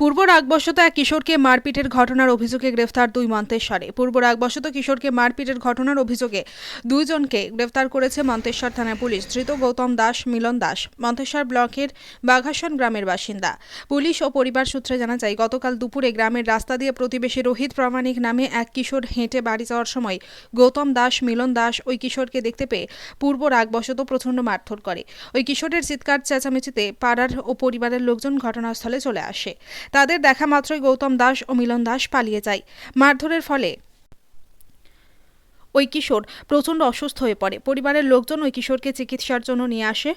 পূর্ব রাগবশত এক কিশোরকে মারপিটের ঘটনার অভিযোগে গ্রেফতার দুই মন্তেশ্বরে। পূর্ব রাগবশত কিশোরকে মারপিটের ঘটনার অভিযোগে দুইজনকে গ্রেফতার করেছে মন্তেশ্বর থানার পুলিশ। ধৃত গৌতম দাস, মিলন দাস মন্তেশ্বর ব্লকের বাঘাসন গ্রামের বাসিন্দা। পুলিশ ও পরিবার সূত্রে জানা যায়, গতকাল দুপুরে গ্রামের রাস্তা দিয়ে প্রতিবেশী রোহিত প্রামাণিক নামে এক কিশোর হেঁটে বাড়ি যাওয়ার সময় গৌতম দাস, মিলন দাস ওই কিশোরকে দেখতে পেয়ে পূর্ব রাগবশত প্রচণ্ড মারধর করে। ওই কিশোরের চিৎকার চেঁচামেচিতে পাড়ার ও পরিবারের লোকজন ঘটনাস্থলে চলে আসে। তাদের দেখা মাত্রই গৌতম দাস ও মিলন দাস পালিয়ে যায়। মারধরের ফলে ওই কিশোর প্রচণ্ড অসুস্থ হয়ে পড়ে। পরিবারের লোকজন ওই কিশোরকে চিকিৎসার জন্য নিয়ে আসে।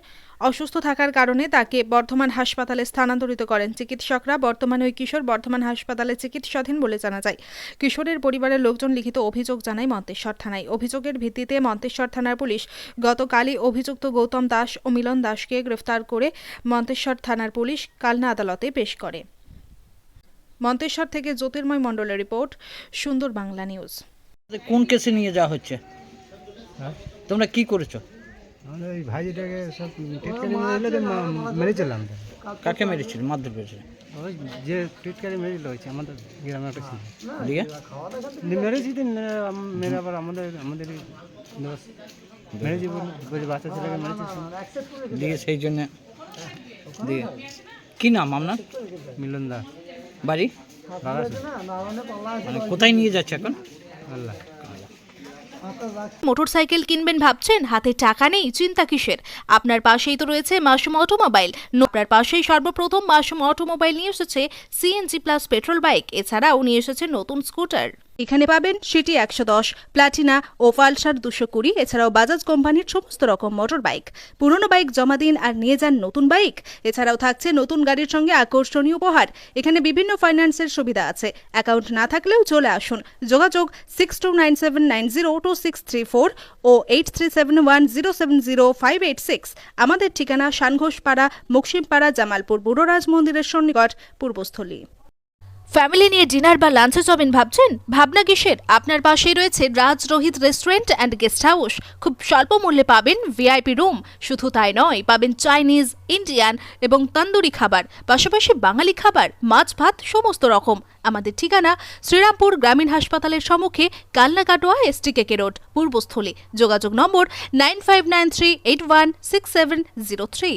অসুস্থ থাকার কারণে তাকে বর্ধমান হাসপাতালে স্থানান্তরিত করেন চিকিৎসকরা। বর্তমানে ওই কিশোর বর্ধমান হাসপাতালে চিকিৎসাধীন বলে জানা যায়। কিশোরের পরিবারের লোকজন লিখিত অভিযোগ জানায় মন্তেশ্বর থানায়। অভিযোগের ভিত্তিতে মন্তেশ্বর থানার পুলিশ গতকালই অভিযুক্ত গৌতম দাস ও মিলন দাসকে গ্রেফতার করে মন্তেশ্বর থানার পুলিশ কালনা আদালতে পেশ করে। মন্তেশ্বর থেকে জ্যোতির্ময় মণ্ডলের রিপোর্ট, সুন্দর বাংলা নিউজ। কোন কেসে নিয়ে যাওয়া হচ্ছে? তোমরা কি করেছো? আমরা ওই ভাইজিটাকে সব টিটকারি মেরেছিলাম। কাকে মেরেছিল? মারধর করেছিল? ওই যে টিটকারি মেরেছিল হয়েছে আমাদের গ্রামের কাছে দিয়ে মেরেছি তো মেরে আবার আমাদের দোষ মেরেছি বলে বাচ্চা ছেলেকে মেরেছি দিয়ে সেই জন্য দিয়ে কি নাম আপনার? মিলন দাস, বাড়ি মানে কোথায় নিয়ে যাচ্ছে এখন? আল্লাহ। মোটরসাইকেল কিনবেন ভাবছেন, হাতে টাকা নেই? চিন্তা কিসের? আপনার পাশেই তো রয়েছে মাসুম অটোমোবাইল। আপনার পাশেই সর্বপ্রথম মাসুম অটোমোবাইল নিয়ে এসেছে সিএনজি প্লাস পেট্রোল বাইক। এছাড়াও নিয়ে এসেছে নতুন স্কুটার। এখানে পাবেন সিটি 110, প্লাটিনা ও পালসার 220, এছাড়াও বাজাজ কোম্পানির সমস্ত রকম মোটর বাইক। পুরনো বাইক জমা দিন আর নিয়ে যান নতুন বাইক। এছাড়াও থাকছে নতুন গাড়ির সঙ্গে আকর্ষণীয় উপহার। এখানে বিভিন্ন ফাইন্যান্সের সুবিধা আছে। অ্যাকাউন্ট না থাকলেও চলে আসুন। যোগাযোগ 6297902634 ও 8371070586। আমাদের ঠিকানা শানঘোষপাড়া, মুকসিমপাড়া, জামালপুর বুড়োরাজ মন্দিরের সন্নিকট, পূর্বস্থলী। ফ্যামিলি নিয়ে ডিনার বা লাঞ্চে যাবেন ভাবছেন? ভাবনা কিসের? আপনার পাশেই রয়েছে Raj Rohit restaurant and guest house. খুব স্বল্প মূল্যে পাবেন ভিআইপি রুম। শুধু তাই নয়, পাবেন চাইনিজ, ইন্ডিয়ান এবং তন্দুরি খাবার, পাশাপাশি বাঙালি খাবার, মাছ ভাত সমস্ত রকম। আমাদের ঠিকানা শ্রীরামপুর গ্রামীণ হাসপাতালের সম্মুখে, কালনা কাটোয়া, STKK রোড, পূর্বস্থলী। যোগাযোগ নম্বর 9593816703।